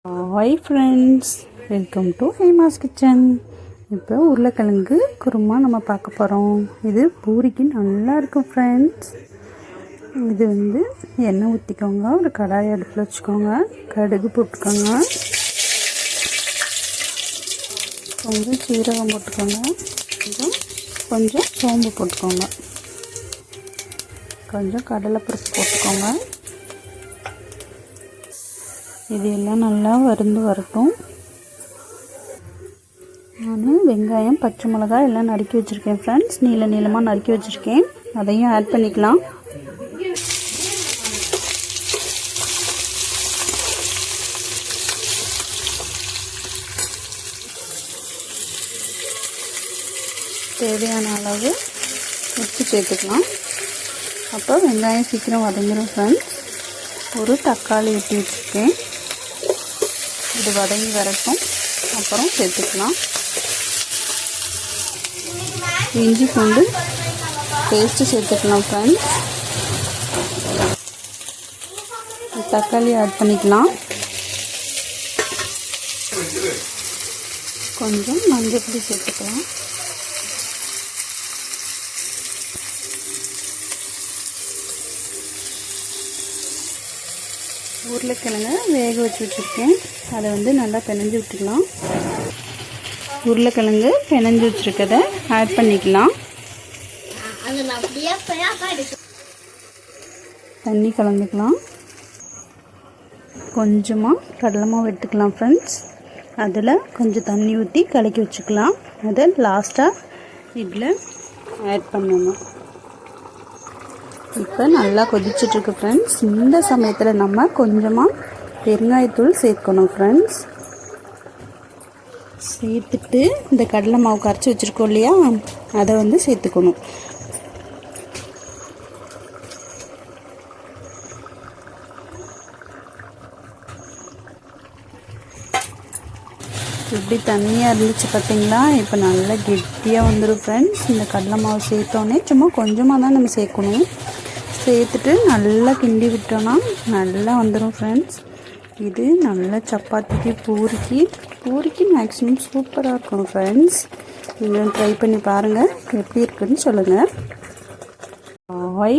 Hi friends, welcome to Hema's kitchen. இப்போ உருளைக்கிழங்கு குருமா நம்ம பார்க்க போகிறோம். இது பூரிக்கு நல்லா இருக்கும் ஃப்ரெண்ட்ஸ். இது எண்ணெய் ஊற்றிக்கோங்க, ஒரு கடாய் அடுப்பில் வச்சுக்கோங்க, கடுகு போட்டுக்கோங்க, கொஞ்சம் சீரகம் போட்டுக்கோங்க, கொஞ்சம் சோம்பு போட்டுக்கோங்க, கொஞ்சம் கடலைப்பருப்பு போட்டுக்கோங்க. இது எல்லாம் நல்லா வரட்டும். நான் வெங்காயம், பச்சை மிளகாய் எல்லாம் நறுக்கி வச்சுருக்கேன் ஃப்ரெண்ட்ஸ். நீளமாக நறுக்கி வச்சுருக்கேன். அதையும் ஆட் பண்ணிக்கலாம். தேவையான அளவு உப்பு சேர்த்துக்கலாம். அப்போ வெங்காயம் சீக்கிரம் வதங்கிடும் ஃப்ரெண்ட்ஸ். ஒரு தக்காளி வெட்டி வச்சுருக்கேன். இது வதங்கி வரட்டும், அப்புறம் சேர்த்துக்கலாம். இஞ்சி பூண்டு பேஸ்ட்டு சேர்த்துக்கலாம் ஃப்ரெண்ட்ஸ். தக்காளி ஆட் பண்ணிக்கலாம். கொஞ்சம் மஞ்சள் பொடி சேர்த்துக்கலாம். உருளைக்கிழங்கு வேக வச்சு வச்சுருக்கேன். அதை நல்லா பிணைஞ்சு விட்டுக்கலாம். உருளைக்கிழங்கு பிணைஞ்சு வச்சுருக்கதை ஆட் பண்ணிக்கலாம். தண்ணி கலந்துக்கலாம். கொஞ்சமாக கடலை மாவு எடுத்துக்கலாம் ஃப்ரெண்ட்ஸ். அதில் கொஞ்சம் தண்ணி ஊற்றி கலக்கி வச்சுக்கலாம். அதை லாஸ்ட்டாக இதில் ஆட் பண்ணணும். இப்போ நல்லா கொதிச்சிட்ருக்கு ஃப்ரெண்ட்ஸ். இந்த சமயத்தில் நம்ம கொஞ்சமாக பெருங்காயத்தூள் சேர்க்கணும் ஃப்ரெண்ட்ஸ். சேர்த்துட்டு இந்த கடலை மாவு கரைச்சி வச்சுருக்கோம் இல்லையா, அதை சேர்த்துக்கணும். எப்படி தண்ணியாக இருந்துச்சு பார்த்தீங்களா? இப்போ நல்லா கெட்டியாக வந்துடும் ஃப்ரெண்ட்ஸ். இந்த கடலை மாவு சேர்த்தோன்னே சும்மா கொஞ்சமாக தான் நம்ம சேர்க்கணும். சேர்த்துட்டு நல்லா கிண்டி விட்டோன்னா நல்லா வந்துடும் ஃப்ரெண்ட்ஸ். இது நல்லா சப்பாத்திக்கு, பூரிக்கு மேக்ஸிமம் சூப்பராக இருக்கும் ஃப்ரெண்ட்ஸ். நீங்கள் ட்ரை பண்ணி பாருங்கள், எப்படி இருக்குன்னு சொல்லுங்கள்.